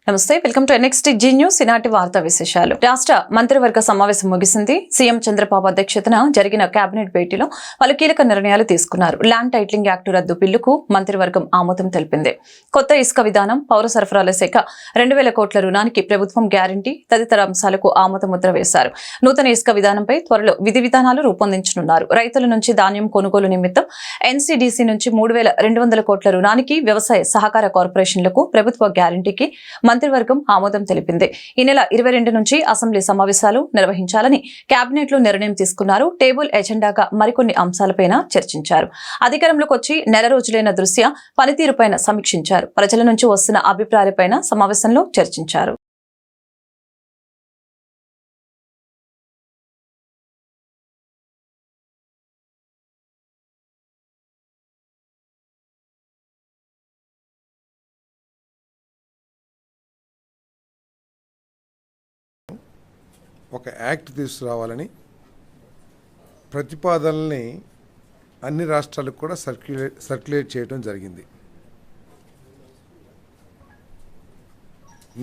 నమస్తే, welcome to NXT G news. ఈనాటి వార్తా విశేషాలు. రాష్ట్ర మంత్రివర్గ సమావేశం ముగిసింది. సీఎం చంద్రబాబు అధ్యక్షతన జరిగిన కేబినెట్ భేటీలో పలు కీలక నిర్ణయాలు తీసుకున్నారు. ల్యాండ్ టైటిలింగ్ యాక్ట్ రద్దు బిల్లుకు మంత్రివర్గం ఆమోదం తెలిపింది. కొత్త ఇసుక విధానం, పౌర సరఫరాల శాఖ 2,000 కోట్ల రుణానికి ప్రభుత్వం గ్యారంటీ తదితర అంశాలకు ఆమోద ముద్ర వేశారు. నూతన ఇసుక విధానంపై త్వరలో విధి విధానాలు రూపొందించనున్నారు. రైతుల నుంచి ధాన్యం కొనుగోలు నిమిత్తం NCDC నుంచి 3,200 కోట్ల రుణానికి, వ్యవసాయ సహకార కార్పొరేషన్లకు ప్రభుత్వ గ్యారంటీకి మంత్రివర్గం ఆమోదం తెలిపింది. ఈ నెల 22 నుంచి అసెంబ్లీ సమావేశాలు నిర్వహించాలని కేబినెట్ లో నిర్ణయం తీసుకున్నారు. టేబుల్ ఎజెండాగా మరికొన్ని అంశాలపైన చర్చించారు. అధికారంలోకి వచ్చి నెల రోజులైన దృష్ట్యా పనితీరుపైన సమీక్షించారు. ప్రజల నుంచి వస్తున్న అభిప్రాయాలపైన సమావేశంలో చర్చించారు. ఒక యాక్ట్ తీసుకురావాలని ప్రతిపాదనల్ని అన్ని రాష్ట్రాలకు కూడా సర్క్యులేట్ చేయడం జరిగింది.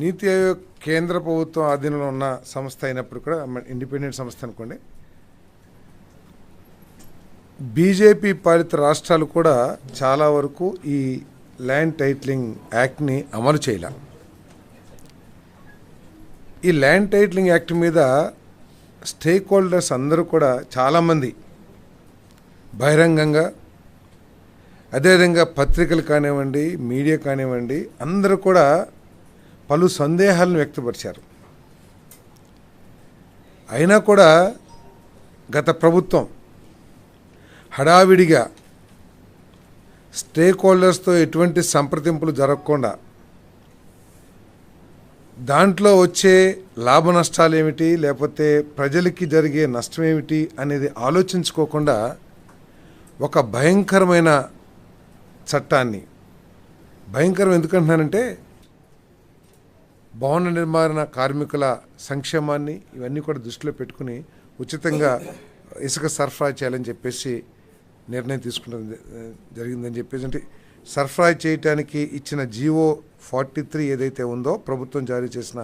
నీతి ఆయోగ్ కేంద్ర ప్రభుత్వం ఆధీనంలో ఉన్న సంస్థ అయినప్పుడు కూడా ఇండిపెండెంట్ సంస్థ అనుకోండి. బీజేపీ పాలిత రాష్ట్రాలు కూడా చాలా వరకు ఈ ల్యాండ్ టైటిలింగ్ యాక్ట్ని అమలు చేయలే. ఈ ల్యాండ్ టైటిలింగ్ యాక్ట్ మీద స్టేక్ హోల్డర్స్ అందరూ కూడా చాలామంది బహిరంగంగా, అదేవిధంగా పత్రికలు కానివ్వండి, మీడియా కానివ్వండి, అందరూ కూడా పలు సందేహాలను వ్యక్తపరిచారు. అయినా కూడా గత ప్రభుత్వం హడావిడిగా స్టేక్ హోల్డర్స్తో ఎటువంటి సంప్రదింపులు జరగకుండా దాంట్లో వచ్చే లాభ నష్టాలు ఏమిటి, లేకపోతే ప్రజలకి జరిగే నష్టం ఏమిటి అనేది ఆలోచించుకోకుండా ఒక భయంకరమైన చట్టాన్ని, భయంకరం ఎందుకంటున్నానంటే భవన నిర్మాణ కార్మికుల సంక్షేమాన్ని ఇవన్నీ కూడా దృష్టిలో పెట్టుకుని ఉచితంగా ఇసుక సరఫరా చేయాలని చెప్పేసి నిర్ణయం తీసుకున్న జరిగిందని చెప్పేసి, అంటే సరఫరా చేయటానికి ఇచ్చిన జీవో 43 ఏదైతే ఉందో, ప్రభుత్వం జారీ చేసిన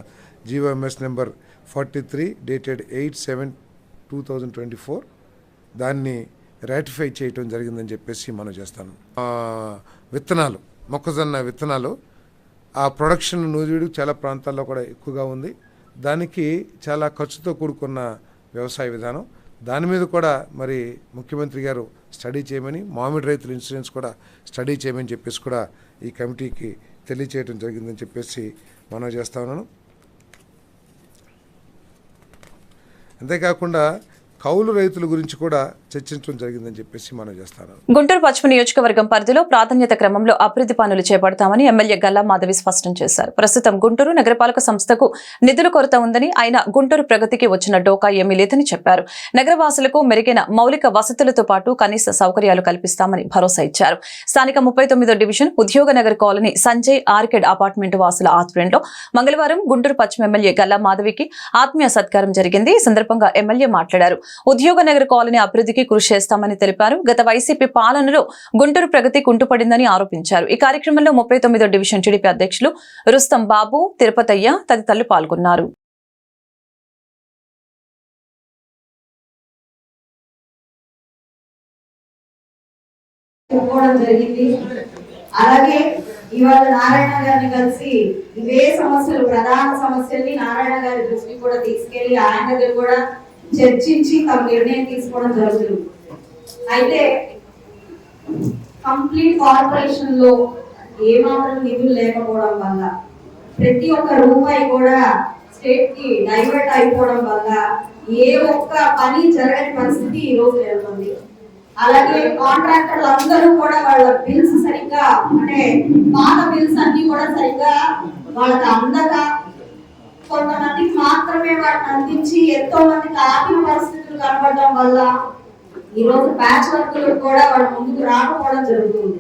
GOMS నెంబర్ 43 డేటెడ్ 8/7/2024 దాన్ని రాటిఫై చేయటం జరిగిందని చెప్పేసి మనం చేస్తాను. విత్తనాలు, మొక్కజొన్న విత్తనాలు, ఆ ప్రొడక్షన్ నూజివీడు చాలా ప్రాంతాల్లో కూడా ఎక్కువగా ఉంది. దానికి చాలా ఖర్చుతో కూడుకున్న వ్యవసాయ విధానం, దాని మీద కూడా మరి ముఖ్యమంత్రి గారు స్టడీ చేయమని, మామిడి రైతుల ఇన్సూరెన్స్ కూడా స్టడీ చేయమని చెప్పేసి కూడా ఈ కమిటీకి తెలియచేయడం జరిగిందని చెప్పేసి మనం చేస్తా ఉన్నాను. అంతేకాకుండా కౌలు రైతుల గురించి కూడా చర్చించడం జరిగిందని చెప్పేసి మనం చేస్తాను. గుంటూరు పశ్చిమ నియోజకవర్గం పరిధిలో ప్రాధాన్యత క్రమంలో అభివృద్ధి పనులు చేపడతామని ఎమ్మెల్యే గల్లా మాధవి స్పష్టం చేశారు. ప్రస్తుతం గుంటూరు నగరపాలక సంస్థకు నిధుల కొరత ఉందని, ఆయన గుంటూరు ప్రగతికి వచ్చిన డోకా ఏమీ లేదని చెప్పారు. నగరవాసులకు మెరుగైన మౌలిక వసతులతో పాటు కనీస సౌకర్యాలు కల్పిస్తామని భరోసా ఇచ్చారు. స్థానిక 39వ డివిజన్ ఉద్యోగ Nagar colony Sanjay orchid apartment వాసుల ఆధ్వర్యంలో మంగళవారం గుంటూరు పశ్చిమ ఎమ్మెల్యే గల్లా మాధవికి ఆత్మీయ సత్కారం జరిగింది. ఈ సందర్భంగా ఎమ్మెల్యే మాట్లాడారు. ఉద్యోగ నగర్ కాలనీ అభివృద్ధికి కృషి చేస్తామని తెలిపారు. గత వైసీపీ పాలనలో గుంటూరు ప్రగతి కుంటుపడిందని ఆరోపించారు. ఈ కార్యక్రమంలో 39వ డివిజన్ టీడీపీ అధ్యక్షులు రుస్తం బాబు, తిరుపతయ్య తదితరులు పాల్గొన్నారు. అలాగే ఇవాళ నారాయణ గారిని కలిసి ఇవే సమస్యలు, ప్రధాన సమస్యల్ని నారాయణ గారి దృష్టికి కూడా తీసుకెళ్లి ఆయన దగ్గర కూడా చర్చించి తమ నిర్ణయం తీసుకోవడం జరుగుతుంది. అయితే కంప్లీట్ కార్పొరేషన్ లో ఏమాత్రం నిధులు లేకపోవడం వల్ల, ప్రతి ఒక్క రూపాయి కూడా స్టేట్ కి డైవర్ట్ అయిపోవడం వల్ల ఏ ఒక్క పని జరగని పరిస్థితి ఈ రోజు నెలకొంది. అలాగే కాంట్రాక్టర్లు అందరూ కూడా వాళ్ళ బిల్స్ సరిగ్గా, అంటే పాత బిల్స్ అన్ని కూడా సరిగ్గా వాళ్ళకి అందక కొంతమందికి మాత్రమే వాటిని అందించి ఎంతో మందికి ఆపిన పరిస్థితులు కనబడడం వల్ల ఈ రోజు ప్యాచ్ వర్కులు కూడా వాళ్ళ ముందుకు రాకపోవడం జరుగుతుంది.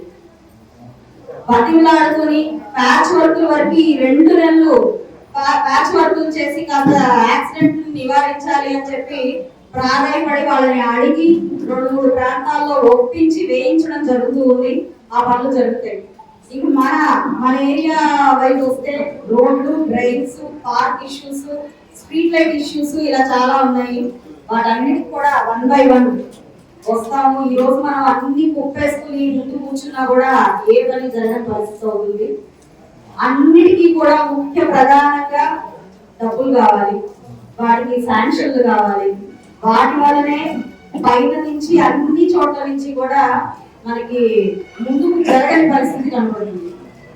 బతిమలాడుకుని ప్యాచ్ వర్కుల వరకు ఈ 2 నెలలు ప్యాచ్ వర్కులు చేసి కాస్త యాక్సిడెంట్ నివారించాలి అని చెప్పి ప్రాధాయపడి వాళ్ళని అడిగి 2-3 ప్రాంతాల్లో ఒప్పించి వేయించడం జరుగుతూ ఉంది. ఆ పనులు జరుగుతాయి. ఇక మన ఏరియా వైపు వస్తే రోడ్లు, drains, park issues, street light issues ఇలా చాలా ఉన్నాయి. వాటన్నిటికి కూడా 1 by 1 వస్తాము. ఈ రోజు మనం అన్ని కుప్పేసుకుని ముందు కూర్చున్నా కూడా ఏ పని జరగని పరిస్థితి అవుతుంది. అన్నిటికీ కూడా ముఖ్య ప్రధానంగా డబ్బులు కావాలి, వాటికి శాంక్షన్లు కావాలి. వాటి వల్లనే బయట నుంచి అన్ని చోట్ల నుంచి కూడా మనకి ముందుకు జరగని పరిస్థితి కనబడుతుంది.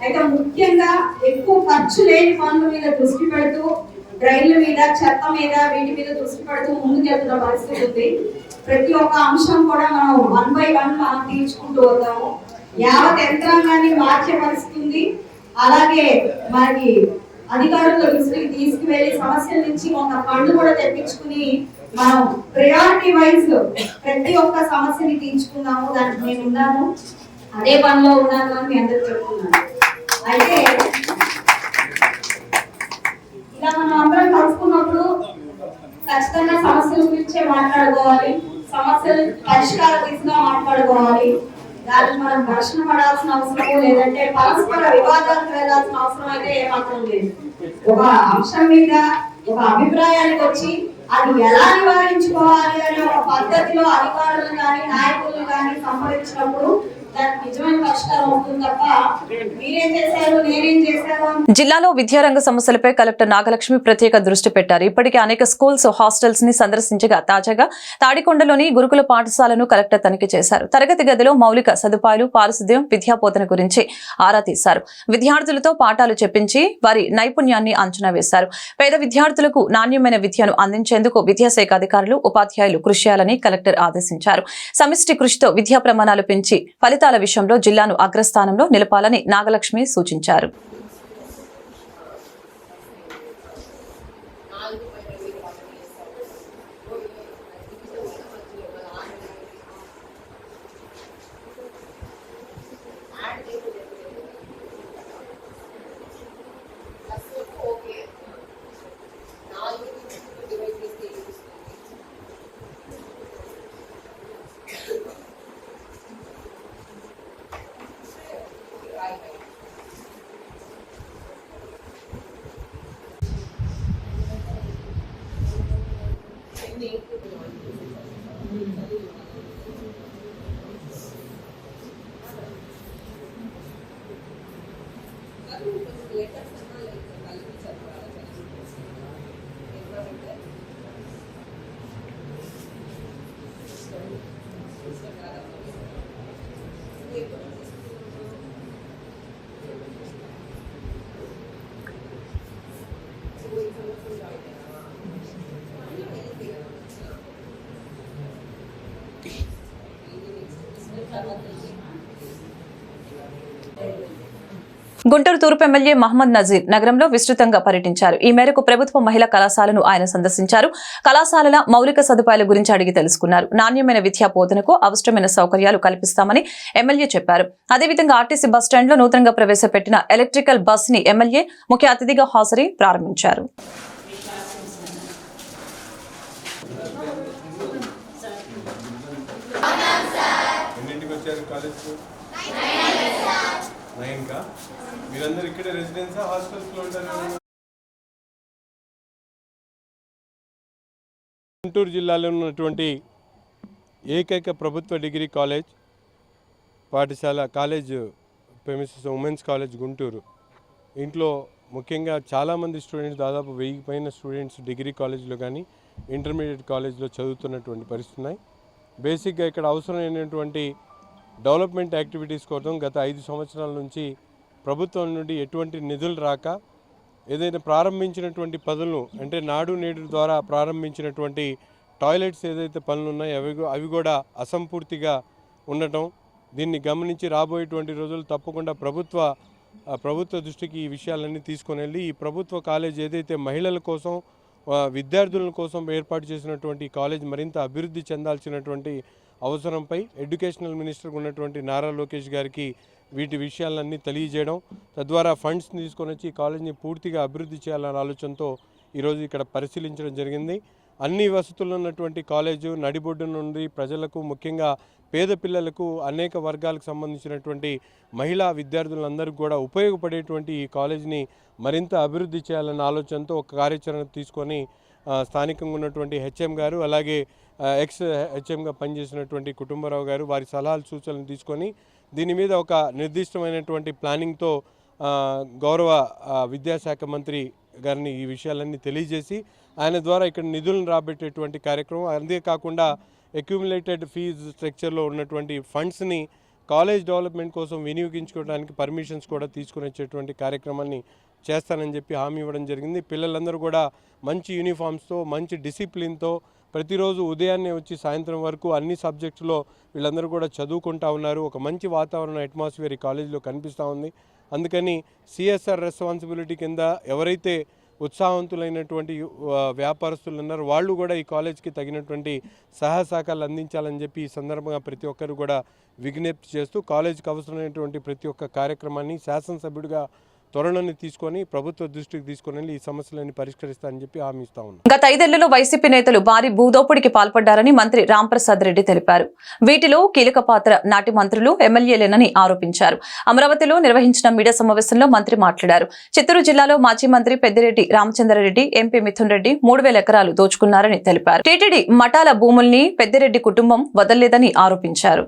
అయితే ముఖ్యంగా ఎక్కువ ఖర్చు లేని పనుల మీద దృష్టి పెడుతూ, డ్రైన్ల మీద, చెత్త మీద, వీటి మీద దృష్టి పెడుతూ ముందుకెళ్తున్న పరిస్థితి ఉంది. ప్రతి ఒక్క అంశం కూడా మనం 1 by 1 మనం తీర్చుకుంటూ వద్దాము. యావత్ యంత్రాంగాన్ని మార్చే పరిస్థితి ఉంది. అలాగే మనకి అధికారుల దృష్టికి తీసుకువెళ్ళి సమస్యల నుంచి కొంత ఫండ్ కూడా తెప్పించుకుని మనం ప్రయారిటీ వైజ్ ప్రతి ఒక్క సమస్యని తీర్చుకున్నాము. దానికి నేను ఉన్నాను, అదే పనిలో ఉన్నాను అని మీ అందరూ చెప్తున్నాను. అయితే ఇలా మనం అందరం కలుసుకున్నప్పుడు ఖచ్చితంగా సమస్యల గురించే మాట్లాడుకోవాలి, సమస్యలు పరిష్కార దిశగా మాట్లాడుకోవాలి. దానికి మనం ఘర్షణ పడాల్సిన అవసరం లేదంటే పరస్పర వివాదాలకు వెళ్లాల్సిన అవసరం అయితే ఏమాత్రం లేదు. ఒక అంశం మీద ఒక అభిప్రాయానికి వచ్చి అది ఎలా నివారించుకోవాలి అనే ఒక పద్ధతిలో అధికారులను కానీ నాయకులను కానీ సంప్రదించినప్పుడు దానికి నిజమైన పరిష్కారం అవుతుంది తప్ప మీరేం చేశారు నేనేం చేశారు. జిల్లాలో విద్యారంగ సమస్యలపై కలెక్టర్ నాగలక్ష్మి ప్రత్యేక దృష్టి పెట్టారు. ఇప్పటికే అనేక స్కూల్స్, హాస్టల్స్ ని సందర్శించగా తాజాగా తాడికొండలోని గురుకుల పాఠశాలను కలెక్టర్ తనిఖీ చేశారు. తరగతి గదిలో మౌలిక సదుపాయాలు, పారిశుద్ధ్యం, విద్యాబోధన గురించి ఆరా తీశారు. విద్యార్థులతో పాఠాలు చెప్పించి వారి నైపుణ్యాన్ని అంచనా వేశారు. పేద విద్యార్థులకు నాణ్యమైన విద్యను అందించేందుకు విద్యాశాఖ అధికారులు, ఉపాధ్యాయులు కృషి చేయాలని కలెక్టర్ ఆదేశించారు. సమిష్టి కృషితో విద్యా ప్రమాణాలు పెంచి ఫలితాల విషయంలో జిల్లాను అగ్రస్థానంలో నిలపాలని నాగలక్ష్మి సూచించారు. గుంటూరు తూర్పు ఎమ్మెల్యే మహమ్మద్ నజీర్ నగరంలో విస్తృతంగా పర్యటించారు. ఈ మేరకు ప్రభుత్వ మహిళా కళాశాలను ఆయన సందర్శించారు. కళాశాలల మౌలిక సదుపాయాల గురించి అడిగి తెలుసుకున్నారు. నాణ్యమైన విద్యా బోధనకు అవసరమైన సౌకర్యాలు కల్పిస్తామని ఎమ్మెల్యే చెప్పారు. అదేవిధంగా ఆర్టీసీ బస్టాండ్ లో నూతనంగా ప్రవేశపెట్టిన ఎలక్ట్రికల్ బస్ ని ఎమ్మెల్యే ముఖ్య అతిథిగా హాజరై ప్రారంభించారు. మీరందరూ ఇక్కడ రెసిడెన్సా హాస్టల్స్ లో ఉంటారు? గుంటూరు జిల్లాలో ఉన్నటువంటి ఏకైక ప్రభుత్వ డిగ్రీ కాలేజ్ పాఠశాల college premises women's college Guntur. ఇంట్లో ముఖ్యంగా చాలామంది స్టూడెంట్స్, దాదాపు 1000 పైన స్టూడెంట్స్ డిగ్రీ కాలేజ్లో కానీ ఇంటర్మీడియట్ కాలేజ్లో చదువుతున్నటువంటి పరిస్థితి ఉన్నాయి. బేసిక్గా ఇక్కడ అవసరమైనటువంటి డెవలప్మెంట్ యాక్టివిటీస్ కోసం గత 5 సంవత్సరాల నుంచి ప్రభుత్వం నుండి ఎటువంటి నిధులు రాక ఏదైనా ప్రారంభించినటువంటి పనులు అంటే నాడు నేడు ద్వారా ప్రారంభించినటువంటి టాయిలెట్స్ ఏదైతే పనులు ఉన్నాయో అవి కూడా అసంపూర్తిగా ఉండటం, దీన్ని గమనించి రాబోయేటువంటి రోజులు తప్పకుండా ప్రభుత్వ దృష్టికి ఈ విషయాలన్నీ తీసుకొని వెళ్ళి ఈ ప్రభుత్వ కాలేజ్ ఏదైతే మహిళల కోసం, విద్యార్థుల కోసం ఏర్పాటు చేసినటువంటి కాలేజ్ మరింత అభివృద్ధి చెందాల్సినటువంటి అవసరంపై ఎడ్యుకేషనల్ మినిస్టర్గా ఉన్నటువంటి నారా లోకేష్ గారికి వీటి విషయాలన్నీ తెలియజేయడం, తద్వారా ఫండ్స్ని తీసుకొని వచ్చి ఈ కాలేజీని పూర్తిగా అభివృద్ధి చేయాలనే ఆలోచనతో ఈరోజు ఇక్కడ పరిశీలించడం జరిగింది. అన్ని వసతులు ఉన్నటువంటి కాలేజు నడిబొడ్డు నుండి ప్రజలకు, ముఖ్యంగా పేద పిల్లలకు అనేక వర్గాలకు సంబంధించినటువంటి మహిళా విద్యార్థులందరికీ కూడా ఉపయోగపడేటువంటి ఈ కాలేజీని మరింత అభివృద్ధి చేయాలన్న ఆలోచనతో ఒక కార్యాచరణ తీసుకొని స్థానికంగా ఉన్నటువంటి హెచ్ఎం గారు అలాగే ఎక్స్ హెచ్ఎంగా పనిచేసినటువంటి కుటుంబరావు గారు వారి సలహాలు సూచనలు తీసుకొని దీని మీద ఒక నిర్దిష్టమైనటువంటి ప్లానింగ్తో గౌరవ విద్యాశాఖ మంత్రి గారిని ఈ విషయాలన్నీ తెలియజేసి ఆయన ద్వారా ఇక్కడ నిధులను రాబెట్టేటువంటి కార్యక్రమం, అంతేకాకుండా అక్యుములేటెడ్ ఫీజు స్ట్రక్చర్లో ఉన్నటువంటి ఫండ్స్ని కాలేజ్ డెవలప్మెంట్ కోసం వినియోగించుకోవడానికి పర్మిషన్స్ కూడా తీసుకుని వచ్చేటువంటి కార్యక్రమాన్ని చేస్తానని చెప్పి హామీ ఇవ్వడం జరిగింది. పిల్లలందరూ కూడా మంచి యూనిఫామ్స్తో మంచి డిసిప్లిన్తో ప్రతిరోజు ఉదయాన్నే వచ్చి సాయంత్రం వరకు అన్ని సబ్జెక్ట్స్లో వీళ్ళందరూ కూడా చదువుకుంటూ ఉన్నారు. ఒక మంచి వాతావరణం అట్మాస్ఫియర్ ఈ కాలేజీలో కనిపిస్తూ ఉంది. అందుకని సిఎస్ఆర్ రెస్పాన్సిబిలిటీ కింద ఎవరైతే ఉత్సాహవంతులైనటువంటి వ్యాపారస్తులు ఉన్నారో వాళ్ళు కూడా ఈ కాలేజ్కి తగినటువంటి సహాయసహకారాలు అందించాలని చెప్పి ఈ సందర్భంగా ప్రతి ఒక్కరు కూడా విజ్ఞప్తి చేస్తూ కాలేజీకి అవసరమైనటువంటి ప్రతి ఒక్క కార్యక్రమాన్ని శాసనసభ్యుడిగా త్వరలోనే తీసుకొని ప్రభుత్వ దృష్టికి తీసుకొని ఈ సమస్యలన్నీ పరిష్కరిస్తానని చెప్పి హామీ ఇస్తా ఉన్నాం. గత 5 ఏళ్లలో వైసీపీ నేతలు భారీ భూదోపిడికి పాల్పడ్డారని మంత్రి రాంప్రసాద్ రెడ్డి తెలిపారు. వీటిలో కీలక పాత్ర నాటి మంత్రులు, ఎమ్మెల్యేలేనని ఆరోపించారు. అమరావతిలో నిర్వహించిన మీడియా సమావేశంలో మంత్రి మాట్లాడారు. చిత్తూరు జిల్లాలో మాజీ మంత్రి పెద్దిరెడ్డి రామచంద్రారెడ్డి, ఎంపీ మిథున్ రెడ్డి 3000 ఎకరాలు దోచుకున్నారని తెలిపారు. టీటీడీ మఠాల భూముల్ని పెద్దిరెడ్డి కుటుంబం వదలలేదని ఆరోపించారు.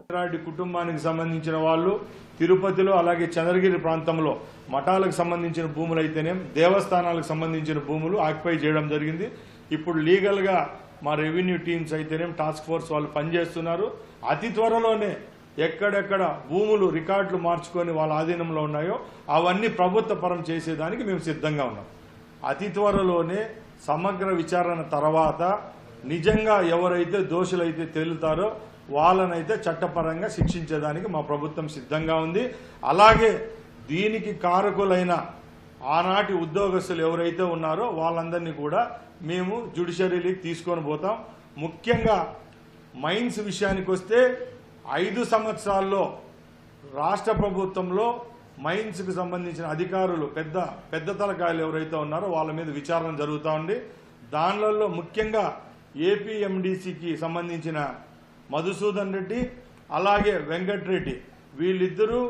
కుటుంబానికి సంబంధించిన వాళ్ళు తిరుపతిలో అలాగే చంద్రగిరి ప్రాంతంలో మఠాలకు సంబంధించిన భూములు అయితేనే దేవస్థానాలకు సంబంధించిన భూములు ఆక్యుపై చేయడం జరిగింది. ఇప్పుడు లీగల్గా మా రెవెన్యూ టీమ్స్ అయితేనేం టాస్క్ ఫోర్స్ వాళ్ళు పనిచేస్తున్నారు. అతి త్వరలోనే ఎక్కడెక్కడ భూములు రికార్డులు మార్చుకొని వాళ్ళ ఆధీనంలో ఉన్నాయో అవన్నీ ప్రభుత్వ పరం చేసేదానికి మేము సిద్ధంగా ఉన్నాం. అతి త్వరలోనే సమగ్ర విచారణ తర్వాత నిజంగా ఎవరైతే దోషులైతే తేలుతారో వాళ్ళనైతే చట్టపరంగా శిక్షించేదానికి మా ప్రభుత్వం సిద్ధంగా ఉంది. అలాగే దీనికి కారకులైన ఆనాటి ఉద్యోగస్తులు ఎవరైతే ఉన్నారో వాళ్ళందరినీ కూడా మేము జ్యుడిషియరీకి తీసుకొని పోతాం. ముఖ్యంగా మైన్స్ విషయానికి వస్తే 5 సంవత్సరాల్లో రాష్ట్ర ప్రభుత్వంలో మైన్స్కి సంబంధించిన అధికారులు పెద్ద తలకాయలు ఎవరైతే ఉన్నారో వాళ్ళ మీద విచారణ జరుగుతూ ఉంది. దానిలో ముఖ్యంగా ఏపీఎండిసికి సంబంధించిన మధుసూదన్ రెడ్డి అలాగే వెంకట్రెడ్డి వీళ్ళిద్దరూ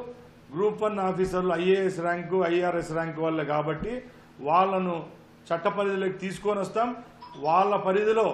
గ్రూప్ 1 ఆఫీసర్లు, ఐఏఎస్ ర్యాంకు ఐఆర్ఎస్ ర్యాంకు వాళ్ళే కాబట్టి వాళ్ళను చట్ట పరిధిలోకి తీసుకొని వస్తాం. వాళ్ళ పరిధిలో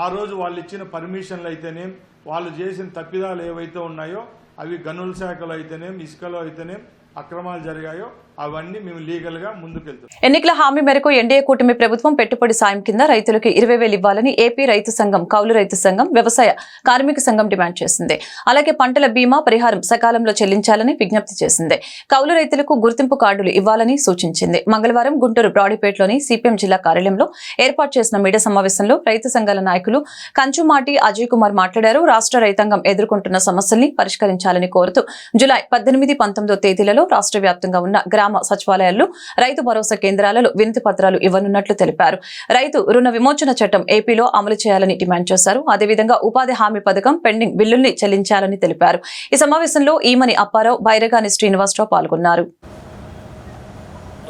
ఆ రోజు వాళ్ళు ఇచ్చిన పర్మిషన్లు అయితేనేం, వాళ్ళు చేసిన తప్పిదాలు ఏవైతే ఉన్నాయో అవి గనుల శాఖలో అయితేనేం, ఇసుకలో అయితేనేం అక్రమాలు జరిగాయో అవన్నీ మేము లీగల్ గా ముందుకెళ్తాం. ఎన్నికల హామీ మేరకు ఎన్డీఏ కూటమి ప్రభుత్వం పెట్టుబడి సాయం కింద రైతులకు 20,000 ఇవ్వాలని ఏపీ రైతు సంఘం, కౌలు రైతు సంఘం, వ్యవసాయ కార్మిక సంఘం డిమాండ్ చేసింది. అలాగే పంటల బీమా పరిహారం సకాలంలో చెల్లించాలని విజ్ఞప్తి చేసింది. కౌలు రైతులకు గుర్తింపు కార్డులు ఇవ్వాలని సూచించింది. మంగళవారం గుంటూరు బ్రాడీపేటలోని సిపిఎం జిల్లా కార్యాలయంలో ఏర్పాటు చేసిన మీడియా సమావేశంలో రైతు సంఘాల నాయకులు కంచుమాటి అజయ్ కుమార్ మాట్లాడారు. రాష్ట్ర రైతాంగం ఎదుర్కొంటున్న సమస్యల్ని పరిష్కరించాలని కోరుతూ జూలై 18, 19 తేదీలలో రాష్ట్ర వ్యాప్తంగా ఉన్న గ్రామ సచివాలయాల్లో రైతు భరోసా కేంద్రాలలో వినతి పత్రాలు ఇవ్వనున్నట్లు తెలిపారు. రైతు రుణ విమోచన చట్టం ఏపీలో అమలు చేయాలని డిమాండ్ చేశారు. అదేవిధంగా ఉపాధి హామీ పథకం పెండింగ్ బిల్లుల్ని చెల్లించాలని తెలిపారు. ఈ సమావేశంలో ఈమని అప్పారావు, బైరగాని శ్రీనివాసరావు పాల్గొన్నారు.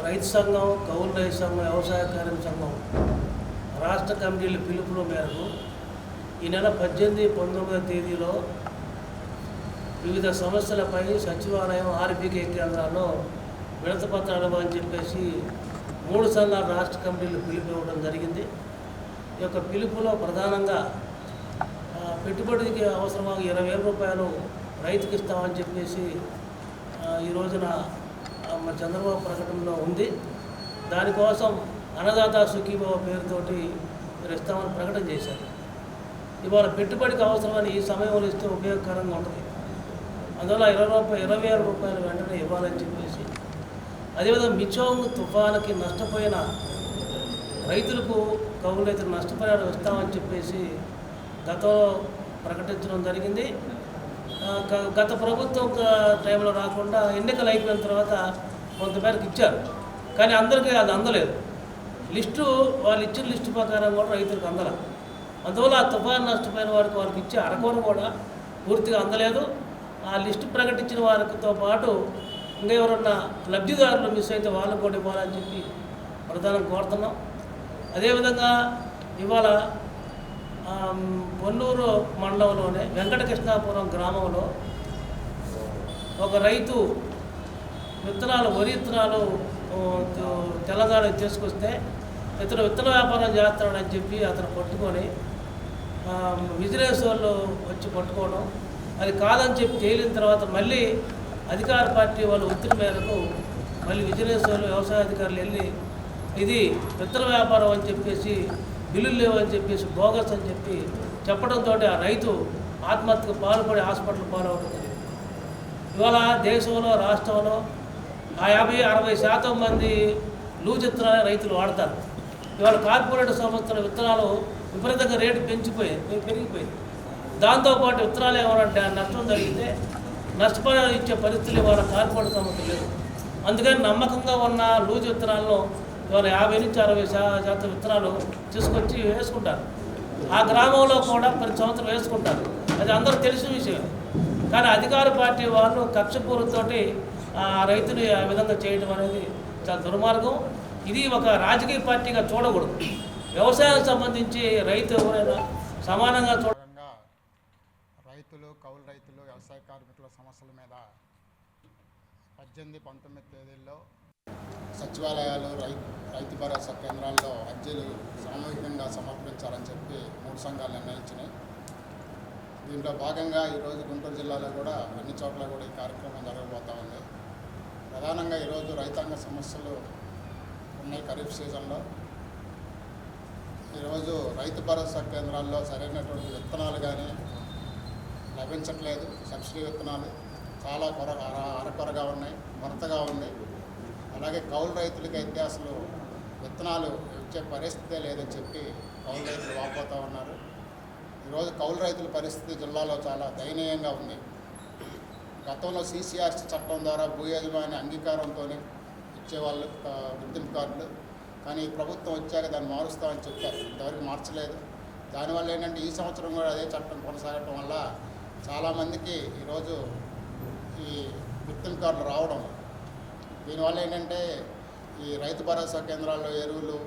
రైతు సంఘం, కౌలు రైతు సంఘం, వ్యవసాయ కార్మిక సంఘం రాష్ట్ర కమిటీల పిలుపుల మేరకు ఈ నెల 18, 19 తేదీలో వివిధ సమస్యలపై సచివాలయం, ఆర్బీకే కేంద్రాల్లో వినతి పత్రాలు అని చెప్పేసి 3 సంఘాల రాష్ట్ర కమిటీలు పిలుపు ఇవ్వడం జరిగింది. ఈ యొక్క పిలుపులో ప్రధానంగా పెట్టుబడికి అవసరమైన 20,000 రూపాయలు రైతుకి ఇస్తామని చెప్పేసి ఈ రోజున మన చంద్రబాబు ప్రకటనలో ఉంది. దానికోసం అన్నదాత సుఖీభావ పేరుతోటి మీరు ఇస్తామని ప్రకటన చేశారు. ఇవాళ పెట్టుబడికి అవసరమని ఈ సమయంలో ఇస్తే ఉపయోగకరంగా ఉంటుంది. అందువల్ల 20,000 రూపాయలు వెంటనే ఇవ్వాలని చెప్పేసి, అదేవిధంగా మిచోంగ్ తుఫానుకి నష్టపోయిన రైతులకు, కౌలు రైతులు నష్టపరిహారం ఇస్తామని చెప్పేసి గతంలో ప్రకటించడం జరిగింది. గత ప్రభుత్వం టైంలో రాకుండా ఎన్నికలు అయిపోయిన తర్వాత కొంతమేరకు ఇచ్చారు, కానీ అందరికీ అది అందలేదు. వాళ్ళు ఇచ్చిన లిస్టు ప్రకారం కూడా రైతులకు అందల. అందువల్ల ఆ తుఫాను నష్టపోయిన వారికి వాళ్ళకి ఇచ్చే అరకొర కూడా పూర్తిగా అందలేదు. ఆ లిస్టు ప్రకటించిన వారితో పాటు ఇంకా ఎవరన్నా లబ్ధిదారులు మిస్ అయితే వాళ్ళకు కూడా ఇవ్వాలని చెప్పి ప్రధానంగా కోరుతున్నాం. అదేవిధంగా ఇవాళ పొన్నూరు మండలంలోనే వెంకటకృష్ణాపురం గ్రామంలో ఒక రైతు విత్తనాలు వరి విత్తనాలు తెలంగాణకు తీసుకొస్తే ఇతను విత్తన వ్యాపారం చేస్తాడని చెప్పి అతను పట్టుకొని విజిలెన్స్ వాళ్ళు వచ్చి పట్టుకోవడం, అది కాదని చెప్పి తేలిన తర్వాత మళ్ళీ అధికార పార్టీ వాళ్ళ ఒత్తిడి మేరకు మళ్ళీ విజిలెన్స్ వాళ్ళు వ్యవసాయ అధికారులు వెళ్ళి ఇది విత్తన వ్యాపారం అని చెప్పేసి బిల్లులు లేవని చెప్పేసి బోగస్ అని చెప్పి చెప్పడంతో ఆ రైతు ఆత్మహత్యకు పాల్పడి హాస్పిటల్ పాలవడం జరిగింది. ఇవాళ దేశంలో రాష్ట్రంలో 50-60% మంది లూజ్ విత్తనాలు రైతులు వాడతారు. ఇవాళ కార్పొరేట్ సంస్థల విత్తనాలు విపరీతంగా రేటు పెరిగిపోయింది. దాంతోపాటు విత్తనాలు ఏమన్నా నష్టం జరిగితే నష్టపరిహారం ఇచ్చే పరిస్థితులు ఇవాళ కార్పొరేట్ సంస్థలు లేవు. అందుకని నమ్మకంగా ఉన్న లూజ్ విత్తనాలను ఇవాళ 50-60% విత్తనాలు తీసుకొచ్చి వేసుకుంటారు. ఆ గ్రామంలో కూడా ప్రతి సంవత్సరం వేసుకుంటారు. అది అందరూ తెలిసిన విషయం. కానీ అధికార పార్టీ వాళ్ళు కక్షపూరితోటి ఆ రైతుని ఆ విధంగా చేయడం అనేది చాలా దుర్మార్గం. ఇది ఒక రాజకీయ పార్టీగా చూడకూడదు. వ్యవసాయానికి సంబంధించి రైతు ఎవరైనా సమానంగా రైతులు, కౌలు రైతులు, వ్యవసాయ కార్మికుల సమస్యల మీద 18-19 తేదీల్లో సచివాలయాలు, రైతు భరోసా కేంద్రాల్లో అర్జీలు సామూహికంగా సమర్పించాలని చెప్పి 3 సంఘాలు నిర్ణయించినాయి. దీంట్లో భాగంగా ఈరోజు గుంటూరు జిల్లాలో కూడా అన్ని చోట్ల కూడా ఈ కార్యక్రమం జరగబోతూ ఉంది. ప్రధానంగా ఈరోజు రైతాంగ సమస్యలు ఉన్నాయి. ఖరీఫ్ సీజన్లో ఈరోజు రైతు భరోసా కేంద్రాల్లో సరైనటువంటి విత్తనాలు కానీ లభించట్లేదు. సబ్సిడీ విత్తనాలు చాలా అరకొరగా ఉన్నాయి, కొరతగా ఉంది. అలాగే కౌలు రైతులకైతే అసలు విత్తనాలు ఇచ్చే పరిస్థితే లేదని చెప్పి కౌలు రైతులు వాపోతూ ఉన్నారు. ఈరోజు కౌలు రైతుల పరిస్థితి జిల్లాలో చాలా దయనీయంగా ఉంది. గతంలో CCRC చట్టం ద్వారా భూ యజమాని అంగీకారంతో ఇచ్చేవాళ్ళు గుర్తింపు కార్డులు. కానీ ఈ ప్రభుత్వం వచ్చాక దాన్ని మారుస్తామని చెప్పారు, ఇంతవరకు మార్చలేదు. దానివల్ల ఏంటంటే ఈ సంవత్సరం కూడా అదే చట్టం కొనసాగటం వల్ల చాలామందికి ఈరోజు ఈ గుర్తింపు కార్డులు రావడం. దీనివల్ల ఏంటంటే ఈ రైతు భరోసా కేంద్రాల్లో ఎరువులు,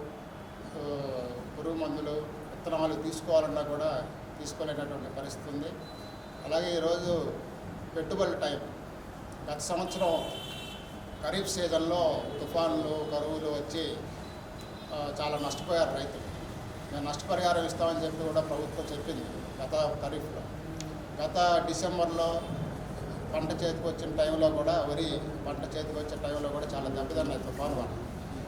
పురుగు మందులు, విత్తనాలు తీసుకోవాలన్నా కూడా తీసుకోలేనటువంటి పరిస్థితి ఉంది. అలాగే ఈరోజు పెట్టుబడుల టైం. గత సంవత్సరం ఖరీఫ్ సీజన్లో తుఫాన్లు, కరువులు వచ్చి చాలా నష్టపోయారు రైతులు. మేము నష్టపరిహారం ఇస్తామని చెప్పి కూడా ప్రభుత్వం చెప్పింది గత ఖరీఫ్లో. గత డిసెంబర్లో పంట చేతికి వచ్చిన టైంలో కూడా, వరి పంట చేతికి వచ్చే టైంలో కూడా చాలా దెబ్బతిన్నాయి తుఫాను వల్ల.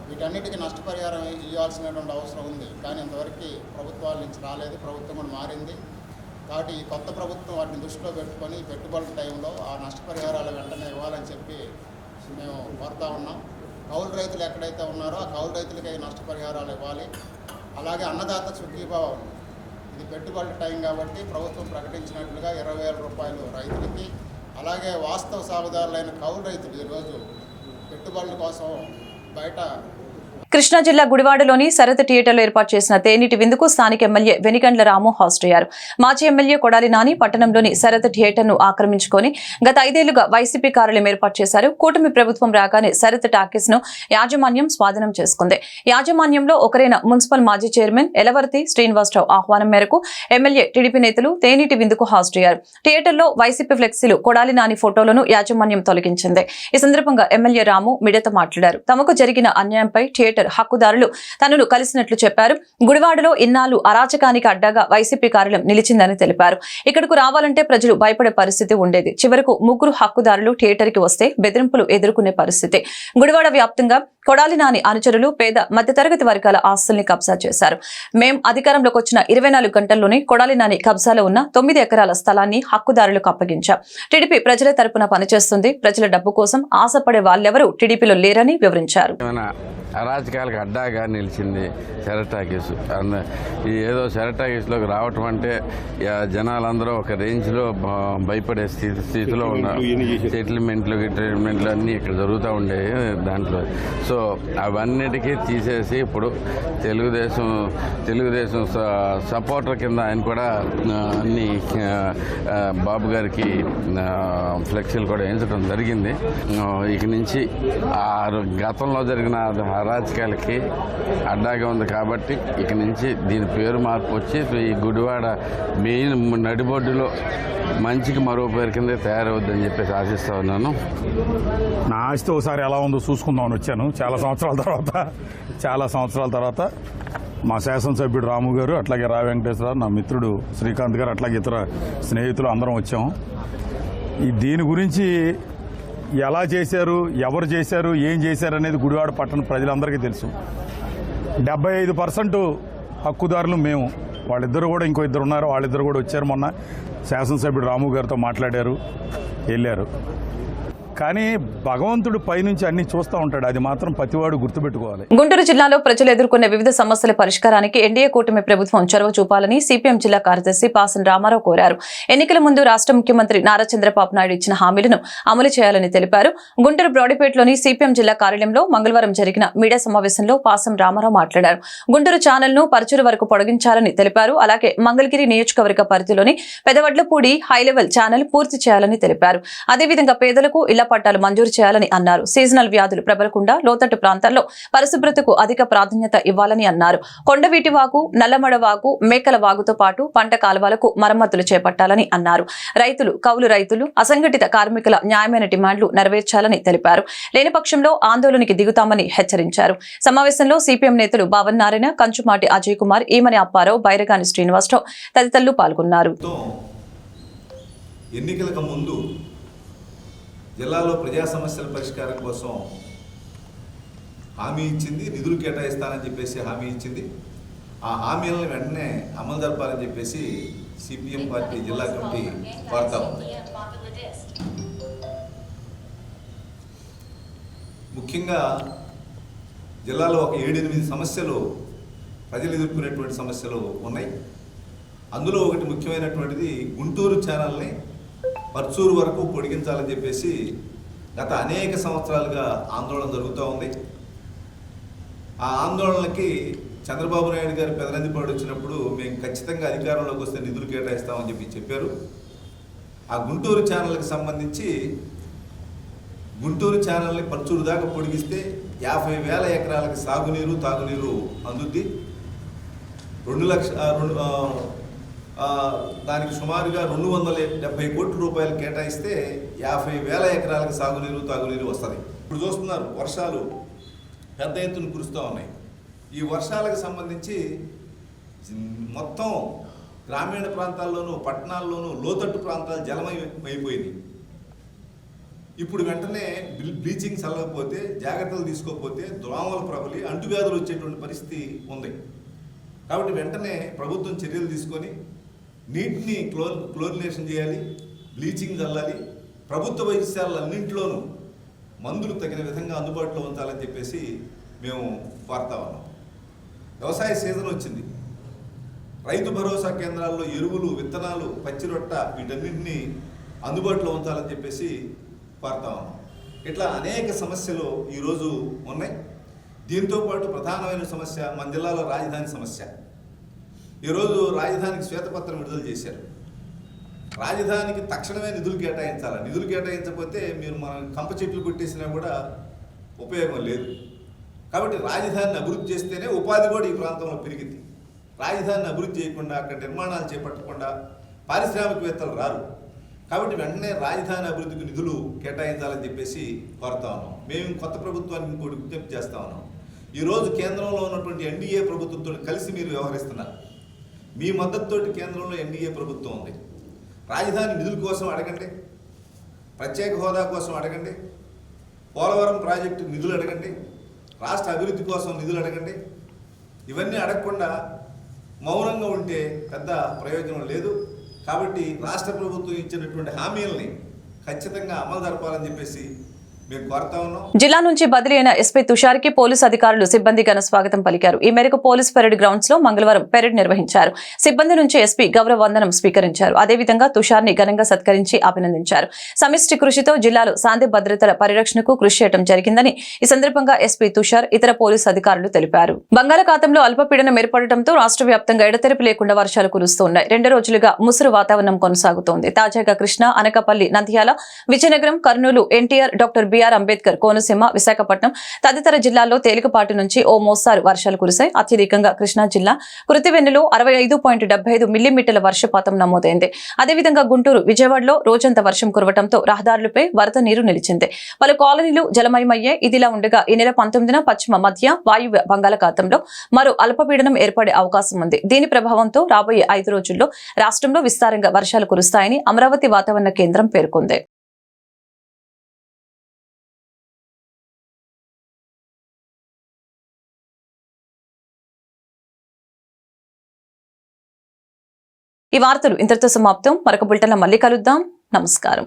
వీటన్నిటికీ నష్టపరిహారం ఇవ్వాల్సినటువంటి అవసరం ఉంది. కానీ ఇంతవరకు ప్రభుత్వాల నుంచి రాలేదు. ప్రభుత్వం కూడా మారింది. కాబట్టి ఈ కొత్త ప్రభుత్వం వాటిని దృష్టిలో పెట్టుకొని పెట్టుబడుల టైంలో ఆ నష్టపరిహారాలు వెంటనే ఇవ్వాలని చెప్పి మేము కోరుతా ఉన్నాం. కౌలు రైతులు ఎక్కడైతే ఉన్నారో ఆ కౌలు రైతులకి నష్టపరిహారాలు ఇవ్వాలి. అలాగే అన్నదాత సుఖీభావం, ఇది పెట్టుబడుల టైం కాబట్టి ప్రభుత్వం ప్రకటించినట్లుగా 20,000 రూపాయలు రైతులకి, అలాగే వాస్తవ సాగుదారులైన కౌలు రైతులు ఈరోజు పెట్టుబడుల కోసం బయట. కృష్ణా జిల్లా గుడివాడలోని శరత్ థియేటర్లో ఏర్పాటు చేసిన తేనీటి విందుకు స్థానిక ఎమ్మెల్యే వెనిగండ్ల రాము హాజరయ్యారు. మాజీ ఎమ్మెల్యే కొడాలి నాని పట్టణంలోని శరత్ థియేటర్ను ఆక్రమించుకొని గత 5 ఏళ్లుగా వైసీపీ కార్యాలయం ఏర్పాటు చేశారు. కూటమి ప్రభుత్వం రాగానే శరత్ టాకీస్ ను యాజమాన్యం స్వాధీనం చేసుకుంది. యాజమాన్యంలో ఒకరైన మున్సిపల్ మాజీ చైర్మన్ ఎలవర్తి శ్రీనివాసరావు ఆహ్వానం మేరకు ఎమ్మెల్యే, టీడీపీ నేతలు తేనీటి విందుకు హాజరయ్యారు. థియేటర్లో వైసీపీ ఫ్లెక్సీలు, కొడాలి నాని ఫోటోలను యాజమాన్యం తొలగించింది. ఈ సందర్భంగా ఎమ్మెల్యే రాము మీడియాతో మాట్లాడారు. తమకు జరిగిన అన్యాయంపై థియేటర్ హక్కుదారులు తనను కలిసినట్లు చెప్పారు. గుడివాడలో ఇన్నాళ్లు అరాచకానికి అడ్డాగా వైసీపీ కార్యాలయం నిలిచిందని తెలిపారు. ఇక్కడకు రావాలంటే ప్రజలు భయపడే పరిస్థితి ఉండేది. చివరకు 3 హక్కుదారులు థియేటర్ కి వస్తే బెదిరింపులు ఎదుర్కొనే పరిస్థితి. గుడివాడ వ్యాప్తంగా కొడాలి నాని అనుచరులు పేద మధ్యతరగతి వర్గాల ఆస్తుల్ని కబ్జా చేశారు. మేం అధికారంలోకి వచ్చిన 24 గంటల్లోనే కొడాలి నాని కబ్జాలో ఉన్న 9 ఎకరాల స్థలాన్ని హక్కుదారులకు అప్పగించాం. టీడీపీ ప్రజల తరపున పనిచేస్తుంది. ప్రజల డబ్బు కోసం ఆశపడే వాళ్ళెవరూ టీడీపీలో లేరని వివరించారు. అరాచకాలకు అడ్డాగా నిలిచింది శరత్ టాకీస్. ఈ ఏదో శరత్ టాకీస్లోకి రావటం అంటే జనాలందరూ ఒక రేంజ్లో భయపడే స్థితిలో ఉన్నారు. సెటిల్మెంట్లు అన్నీ ఇక్కడ జరుగుతూ ఉండేవి దాంట్లో. సో అవన్నిటికీ తీసేసి ఇప్పుడు తెలుగుదేశం సపోర్టర్ కింద ఆయన కూడా అన్ని బాబు గారికి ఫ్లెక్సీలు కూడా వేయించడం జరిగింది. ఇక నుంచి గతంలో జరిగిన అరాచకాలకి అడ్డాగా ఉంది కాబట్టి ఇక నుంచి దీని పేరు మార్పు వచ్చి ఈ గుడివాడ మెయిన్ నడిబొడ్డులో మంచికి మరో పేరు కింద తయారవుద్దని చెప్పేసి ఆశిస్తా ఉన్నాను. నా ఆస్తి ఒకసారి ఎలా ఉందో చూసుకుందామని వచ్చాను. చాలా సంవత్సరాల తర్వాత మా శాసనసభ్యుడు రాము గారు, అట్లాగే రా వెంకటేశ్వరరావు, నా మిత్రుడు శ్రీకాంత్ గారు, అట్లాగే ఇతర స్నేహితులు అందరం వచ్చాము. దీని గురించి ఎలా చేశారు, ఎవరు చేశారు, ఏం చేశారు అనేది గుడివాడ పట్టణ ప్రజలందరికీ తెలుసు. 75% హక్కుదారులు మేము. వాళ్ళిద్దరు కూడా ఇంకో ఇద్దరు ఉన్నారు, వాళ్ళిద్దరు కూడా వచ్చారు. మొన్న శాసనసభ్యుడు రాము గారితో మాట్లాడారు, వెళ్ళారు. కానీ భగవంతుడు పైనుంచి అన్ని చూస్తూ ఉంటాడు, అది మాత్రం ప్రతివాడు గుర్తుపెట్టుకోవాలి. గుంటూరు జిల్లాలో ప్రజలు ఎదుర్కొన్న వివిధ సమస్యల పరిష్కారానికి ఎన్డీఏ కూటమి ప్రభుత్వం చొరవ చూపాలని సిపిఎం జిల్లా కార్యదర్శి పాసన్ రామారావు కోరారు. ఎన్నికల ముందు రాష్ట్ర ముఖ్యమంత్రి నారా చంద్రబాబు నాయుడు ఇచ్చిన హామీలను అమలు చేయాలని తెలిపారు. గుంటూరు బ్రాడీపేటలోని సిపిఎం జిల్లా కార్యాలయంలో మంగళవారం జరిగిన మీడియా సమావేశంలో పాసం రామారావు మాట్లాడారు. గుంటూరు ఛానల్ ను పరచూరు వరకు పొడిగించాలని తెలిపారు. అలాగే మంగళగిరి నియోజకవర్గ పరిధిలోని పెదవడ్లపూడి హైలెవెల్ ఛానల్ పూర్తి చేయాలని తెలిపారు. అదేవిధంగా పేదలకు ఇళ్ల పట్టాలు మంజూరు చేయాలని అన్నారు. సీజనల్ వ్యాధులు ప్రబలకుండా లోతట్టు ప్రాంతాల్లో పరిశుభ్రతకు అధిక ప్రాధాన్యత ఇవ్వాలని అన్నారు. కొండవీటి వాగు, నల్లమడ వాగు, మేకల వాగుతో పాటు పంట కాలువలకు మరమ్మతులు చేపట్టాలని అన్నారు. రైతులు, కౌలు రైతులు, అసంఘటిత కార్మికుల న్యాయమైన డిమాండ్లు నెరవేర్చాలని తెలిపారు. లేని పక్షంలో ఆందోళనకి దిగుతామని హెచ్చరించారు. సమావేశంలో సిపిఎం నేతలు భావన్ నారాయణ, కంచుమాటి అజయ్ కుమార్, ఈమని అప్పారావు, బైరగాని శ్రీనివాసరావు తదితరులు పాల్గొన్నారు. ఎన్నికలకు ముందు జిల్లాలో ప్రజా సమస్యల పరిష్కారం కోసం హామీ ఇచ్చింది, నిధులు కేటాయిస్తానని చెప్పేసి హామీ ఇచ్చింది. ఆ హామీలను వెంటనే అమలు జరపాలని చెప్పేసి సిపిఎం పార్టీ జిల్లా కమిటీ కోరుతా ఉంది. ముఖ్యంగా జిల్లాలో ఒక 7-8 సమస్యలు ప్రజలు ఎదుర్కొనేటువంటి సమస్యలు ఉన్నాయి. అందులో ఒకటి ముఖ్యమైనటువంటిది గుంటూరు ఛానల్ని పర్చూరు వరకు పొడిగించాలని చెప్పేసి గత అనేక సంవత్సరాలుగా ఆందోళన జరుగుతూ ఉంది. ఆ ఆందోళనకి చంద్రబాబు నాయుడు గారు పెదనందిపాడు వచ్చినప్పుడు మేము ఖచ్చితంగా అధికారంలోకి వస్తే నిధులు కేటాయిస్తామని చెప్పారు. ఆ గుంటూరు ఛానల్కి సంబంధించి గుంటూరు ఛానల్ని పర్చూరు దాకా పొడిగిస్తే 50,000 ఎకరాలకు సాగునీరు, తాగునీరు అందుద్ది. 2 లక్షల దానికి సుమారుగా 270 కోట్ల రూపాయలు కేటాయిస్తే 50,000 ఎకరాలకు సాగునీరు, తాగునీరు వస్తుంది. ఇప్పుడు చూస్తున్నారు వర్షాలు పెద్ద ఎత్తున కురుస్తూ ఉన్నాయి. ఈ వర్షాలకు సంబంధించి మొత్తం గ్రామీణ ప్రాంతాల్లోనూ పట్టణాల్లోనూ లోతట్టు ప్రాంతాలు జలమయమైపోయింది. ఇప్పుడు వెంటనే బ్లీచింగ్ చల్లకపోతే, జాగ్రత్తలు తీసుకోకపోతే దోమలు ప్రబలి అంటువ్యాధులు వచ్చేటువంటి పరిస్థితి ఉంది. కాబట్టి వెంటనే ప్రభుత్వం చర్యలు తీసుకొని నీటిని క్లోరినేషన్ చేయాలి, బ్లీచింగ్ చల్లాలి, ప్రభుత్వ వైద్యశాలన్నింటిలోనూ మందులు తగిన విధంగా అందుబాటులో ఉంచాలని చెప్పేసి మేము కోరుతా ఉన్నాం. వ్యవసాయ సీజన్ వచ్చింది. రైతు భరోసా కేంద్రాల్లో ఎరువులు, విత్తనాలు, పచ్చిరొట్ట వీటన్నింటినీ అందుబాటులో ఉంచాలని చెప్పేసి కోరుతా ఉన్నాం. ఇట్లా అనేక సమస్యలు ఈరోజు ఉన్నాయి. దీంతోపాటు ప్రధానమైన సమస్య మన జిల్లాలో రాజధాని సమస్య. ఈరోజు రాజధానికి శ్వేతపత్రం విడుదల చేశారు. రాజధానికి తక్షణమే నిధులు కేటాయించాలి. నిధులు కేటాయించకపోతే మీరు మనం కంప చెట్లు కొట్టేసినా కూడా ఉపయోగం లేదు. కాబట్టి రాజధానిని అభివృద్ధి చేస్తేనే ఉపాధి కూడా ఈ ప్రాంతంలో పెరిగింది. రాజధానిని అభివృద్ధి చేయకుండా, అక్కడ నిర్మాణాలు చేపట్టకుండా పారిశ్రామికవేత్తలు రారు. కాబట్టి వెంటనే రాజధాని అభివృద్ధికి నిధులు కేటాయించాలని చెప్పేసి కోరుతా ఉన్నాం. మేము కొత్త ప్రభుత్వానికి ఇంకోటి విజ్ఞప్తి చేస్తా ఉన్నాం. ఈరోజు కేంద్రంలో ఉన్నటువంటి ఎన్డీఏ ప్రభుత్వంతో కలిసి మీరు వ్యవహరిస్తున్నారు. మీ మద్దతుతోటి కేంద్రంలో ఎన్డీఏ ప్రభుత్వం ఉంది. రాజధాని నిధుల కోసం అడగండి, ప్రత్యేక హోదా కోసం అడగండి, పోలవరం ప్రాజెక్టు నిధులు అడగండి, రాష్ట్ర అభివృద్ధి కోసం నిధులు అడగండి. ఇవన్నీ అడగకుండా మౌనంగా ఉంటే పెద్ద ప్రయోజనం లేదు. కాబట్టి రాష్ట్ర ప్రభుత్వం ఇచ్చినటువంటి హామీలని ఖచ్చితంగా అమలు జరపాలని చెప్పేసి మేము కోరుతా ఉన్నాం. జిల్లా నుంచి బదిలీ అయిన ఎస్పీ తుషార్కి పోలీసు అధికారులు సిబ్బంది ఘన స్వాగతం పలికారు. ఈ మేరకు పోలీస్ పెరేడ్ గ్రౌండ్స్ లో మంగళవారం పెరేడ్ నిర్వహించారు. సిబ్బంది నుంచి ఎస్పీ గౌరవ వందనం స్వీకరించారు. అదేవిధంగా తుషార్ని ఘనంగా సత్కరించి అభినందించారు. సమిష్టి కృషితో జిల్లాలో శాంతి భద్రతల పరిరక్షణకు కృషి చేయడం జరిగిందని ఈ సందర్భంగా ఎస్పీ తుషార్ ఇతర పోలీసు అధికారులు తెలిపారు. బంగాళాఖాతంలో అల్పపీడనం ఏర్పడటంతో రాష్ట్ర వ్యాప్తంగా ఎడతెరిపి లేకుండా వర్షాలు కురుస్తున్నాయి. 2 రోజులుగా ముసురు వాతావరణం కొనసాగుతోంది. తాజాగా కృష్ణా, అనకాపల్లి, నంద్యాల, విజయనగరం, కర్నూలు, ఎన్టీఆర్, డాక్టర్ బి బిఆర్ అంబేద్కర్, కోనసీమ, విశాఖపట్నం తదితర జిల్లాల్లో తేలికపాటి నుంచి ఓ మోస్తారు వర్షాలు కురిశాయి. అత్యధికంగా కృష్ణా జిల్లా కృతివెన్నులో 65.75 మిల్లీమీటర్ల వర్షపాతం నమోదైంది. అదేవిధంగా గుంటూరు, విజయవాడలో రోజంతా వర్షం కురవడంతో రహదారులపై వరద నీరు నిలిచింది. పలు కాలనీలు జలమయమయ్యాయి. ఇదిలా ఉండగా ఈ నెల 19న పశ్చిమ మధ్య వాయువ్య బంగాళాఖాతంలో మరో అల్పపీడనం ఏర్పడే అవకాశం ఉంది. దీని ప్రభావంతో రాబోయే 5 రోజుల్లో రాష్ట్రంలో విస్తారంగా వర్షాలు కురుస్తాయని అమరావతి వాతావరణ కేంద్రం పేర్కొంది. ఈ వార్తలు ఇంతటితో సమాప్తం. మరొక బులెటిన్లో మళ్ళీ కలుద్దాం. నమస్కారం.